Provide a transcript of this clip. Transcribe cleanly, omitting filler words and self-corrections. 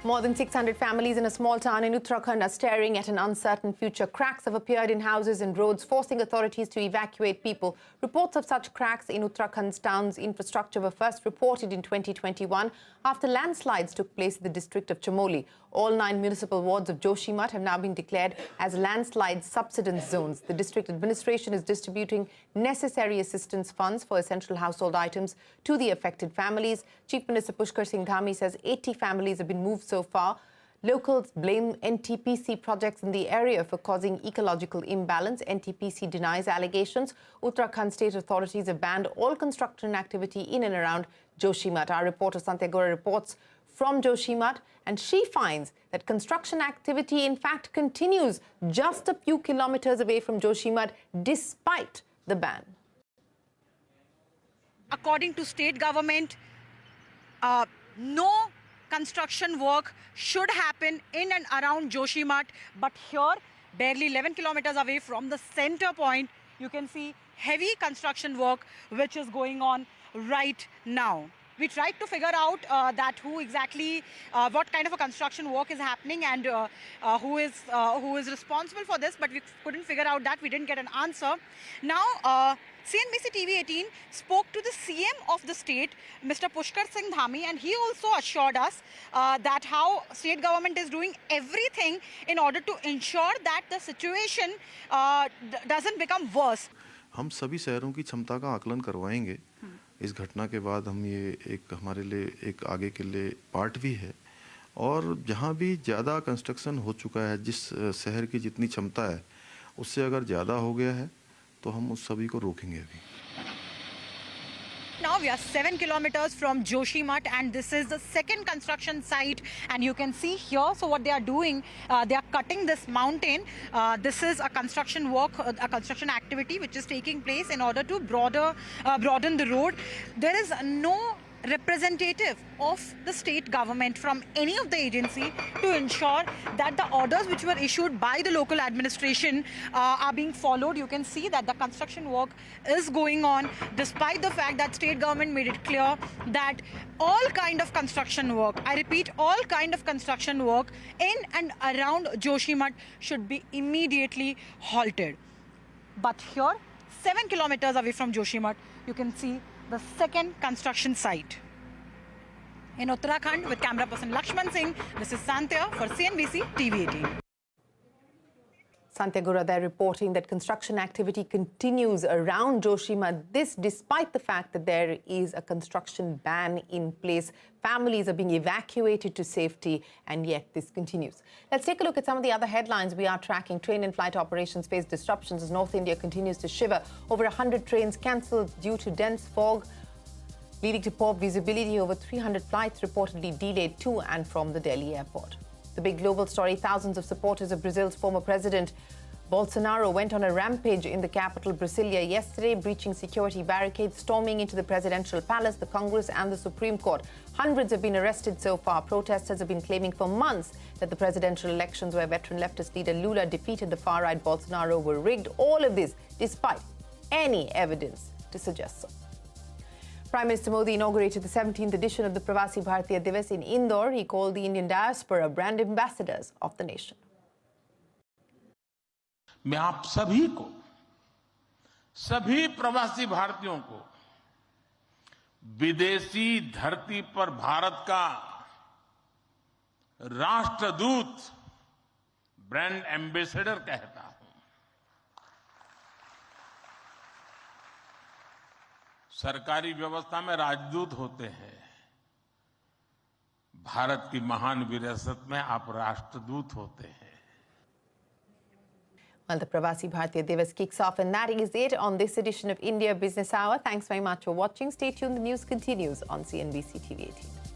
More than 600 families in a small town in Uttarakhand are staring at an uncertain future. Cracks have appeared in houses and roads, forcing authorities to evacuate people. Reports of such cracks in Uttarakhand's town's infrastructure were first reported in 2021 after landslides took place in the district of Chamoli. All 9 municipal wards of Joshimath have now been declared as landslide subsidence zones. The district administration is distributing necessary assistance funds for essential household items to the affected families. Chief Minister Pushkar Singh Dhami says 80 families have been moved so far. Locals blame NTPC projects in the area for causing ecological imbalance. NTPC denies allegations. Uttarakhand state authorities have banned all construction activity in and around Joshimath. Our reporter Santya Gora reports from Joshimath, and she finds that construction activity in fact continues just a few kilometers away from Joshimath despite the ban. According to state government, no construction work should happen in and around Joshimath, but here, barely 11 kilometers away from the center point, you can see heavy construction work which is going on right now. We tried to figure out that who exactly, what kind of a construction work is happening and who is responsible for this, but we couldn't figure out that. We didn't get an answer. Now, CNBC-TV18 spoke to the CM of the state, Mr. Pushkar Singh Dhami, and he also assured us that how state government is doing everything in order to ensure that the situation doesn't become worse. हम सभी शहरों की क्षमता का आकलन करवाएंगे। इस घटना के बाद हम ये एक हमारे लिए एक आगे के लिए पार्ट भी है और जहाँ भी ज़्यादा कंस्ट्रक्शन हो चुका है, जिस शहर की जितनी क्षमता है उससे अगर ज़्यादा हो गया है तो हम उस सभी को रोकेंगे अभी। Now we are 7 kilometers from Joshimath and this is the second construction site, and you can see here, so what they are doing, they are cutting this mountain. This is a construction work, a construction activity which is taking place in order to broaden the road. There is no representative of the state government from any of the agency to ensure that the orders which were issued by the local administration are being followed. You can see that the construction work is going on despite the fact that state government made it clear that all kind of construction work, I repeat, all kind of construction work in and around Joshimath should be immediately halted. But here, 7 kilometers away from Joshimath, you can see the second construction site. In Uttarakhand, with camera person Lakshman Singh, this is Santya for CNBC-TV18. Santya Gora there reporting that construction activity continues around Joshimath. This despite the fact that there is a construction ban in place. Families are being evacuated to safety, and yet this continues. Let's take a look at some of the other headlines we are tracking. Train and flight operations face disruptions as North India continues to shiver. Over 100 trains cancelled due to dense fog, leading to poor visibility. Over 300 flights reportedly delayed to and from the Delhi airport. The big global story, thousands of supporters of Brazil's former president Bolsonaro went on a rampage in the capital Brasilia yesterday, breaching security barricades, storming into the presidential palace, the Congress and the Supreme Court. Hundreds have been arrested so far. Protesters have been claiming for months that the presidential elections where veteran leftist leader Lula defeated the far-right Bolsonaro were rigged. All of this despite any evidence to suggest so. Prime Minister Modi inaugurated the 17th edition of the Pravasi Bharatiya Divas in Indore. He called the Indian diaspora brand ambassadors of the nation. मैं आप सभी को, सभी प्रवासी भारतीयों को विदेशी धरती पर भारत का राष्ट्रदूत, ब्रांड एम्बेसडर कहता हूं। सरकारी व्यवस्था में राजदूत होते हैं, भारत की महान विरासत में आप राष्ट्रदूत होते हैं। Well, the Pravasi Bharatiya Divas kicks off, and that is it on this edition of India Business Hour. Thanks very much for watching. Stay tuned. The news continues on CNBC-TV18.